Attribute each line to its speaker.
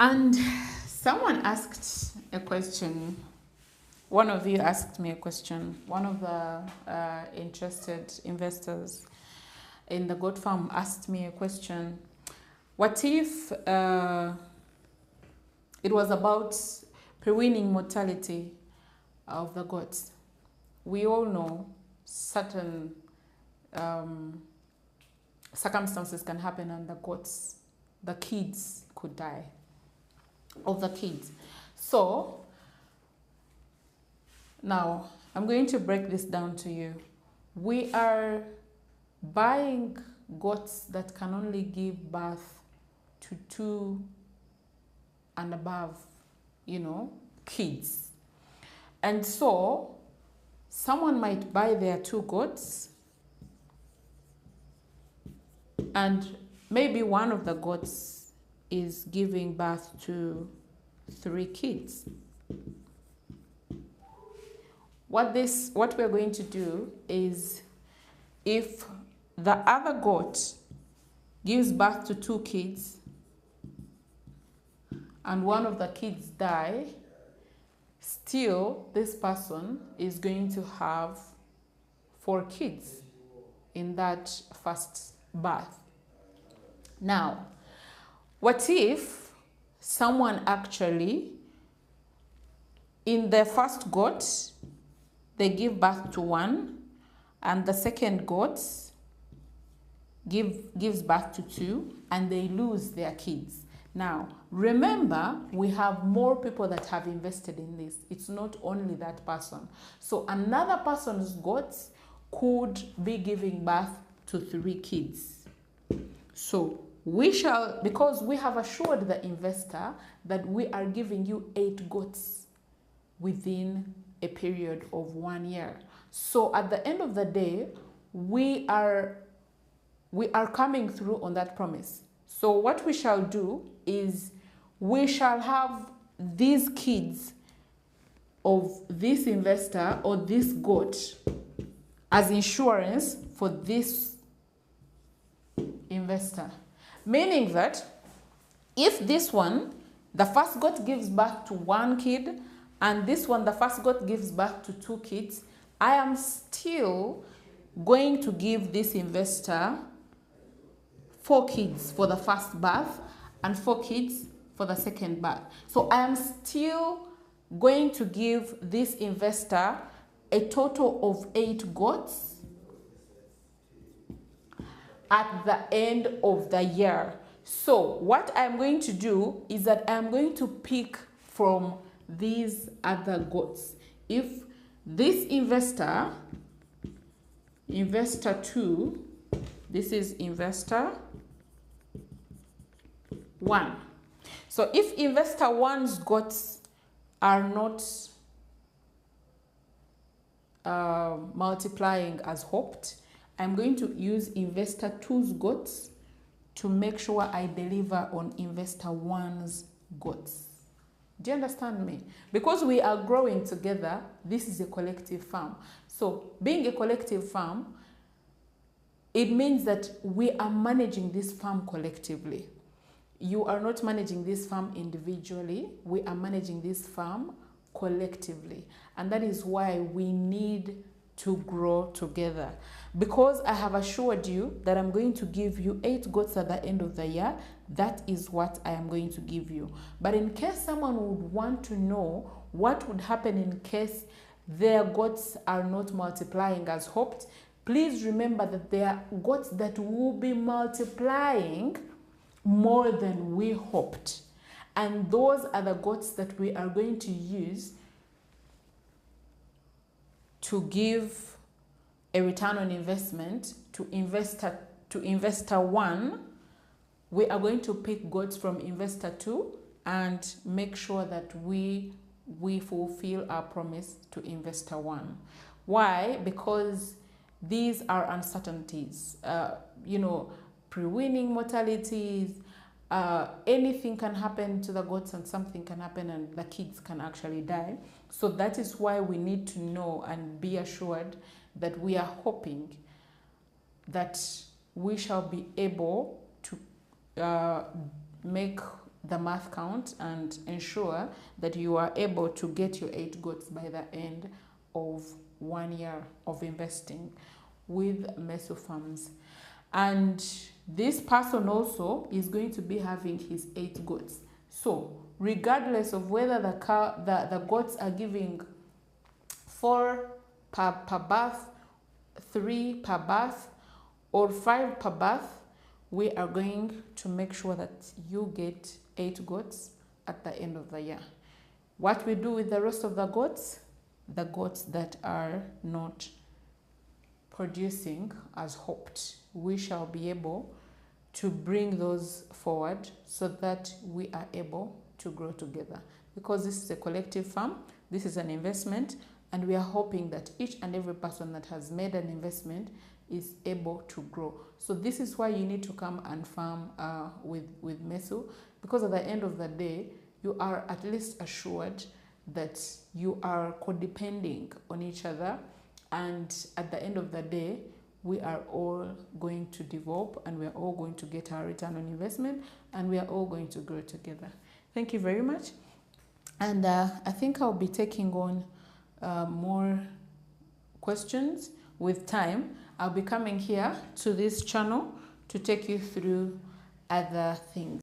Speaker 1: And someone asked a question. One of you asked me a question. One of the interested investors in the goat farm asked me a question. What if it was about preweaning mortality of the goats? We all know certain circumstances can happen and the kids could die, of the kids. So now I'm going to break this down to you. We are buying goats that can only give birth to 2 and above, kids. And so someone might buy their 2 goats, and maybe one of the goats is giving birth to 3 kids. What we're going to do is, if the other goat gives birth to 2 kids and one of the kids die, still this person is going to have 4 kids in that first birth. Now, what if someone actually, in the first goat, they give birth to 1, and the second goat gives birth to 2, and they lose their kids? Now, remember, we have more people that have invested in this. It's not only that person. So another person's goats could be giving birth to 3 kids. So because we have assured the investor that we are giving you 8 goats within a period of 1 year. So at the end of the day, we are coming through on that promise. So what we shall do is, we shall have these kids of this investor or this goat as insurance for this investor. Meaning that if this one, the first goat gives birth to 1 kid, and this one, the first goat gives birth to 2 kids, I am still going to give this investor 4 kids for the first birth and 4 kids for the second birth. So I am still going to give this investor a total of 8 goats at the end of the year. So what I'm going to do is that I'm going to pick from these other goats. If this investor 2, this is investor 1. So if investor 1's goats are not multiplying as hoped, I'm going to use investor 2's goats to make sure I deliver on investor 1's goats. Do you understand me? Because we are growing together, this is a collective farm. So being a collective farm, it means that we are managing this farm collectively. You are not managing this farm individually. We are managing this farm collectively. And that is why we need to grow together. Because I have assured you that I'm going to give you 8 goats at the end of the year, that is what I am going to give you. But in case someone would want to know what would happen in case their goats are not multiplying as hoped, please remember that there are goats that will be multiplying more than we hoped. And those are the goats that we are going to use to give a return on investment to investor 1. We are going to pick goats from investor 2 and make sure that we fulfill our promise to investor 1. Why? Because these are uncertainties. Pre-weaning mortalities, anything can happen to the goats and something can happen and the kids can actually die. So that is why we need to know and be assured that we are hoping that we shall be able to make the math count and ensure that you are able to get your 8 goats by the end of 1 year of investing with Meso Farms. And this person also is going to be having his 8 goats. So regardless of whether the goats are giving 4 per bath, 3 per bath, or 5 per bath, we are going to make sure that you get 8 goats at the end of the year. What we do with the rest of the goats that are not producing as hoped, we shall be able to bring those forward so that we are able to grow together. Because this is a collective farm, this is an investment, and we are hoping that each and every person that has made an investment is able to grow. So this is why you need to come and farm with Meso, because at the end of the day, you are at least assured that you are codepending on each other, and at the end of the day, we are all going to develop, and we are all going to get our return on investment, and we are all going to grow together. Thank you very much. And I think I'll be taking on more questions with time. I'll be coming here to this channel to take you through other things.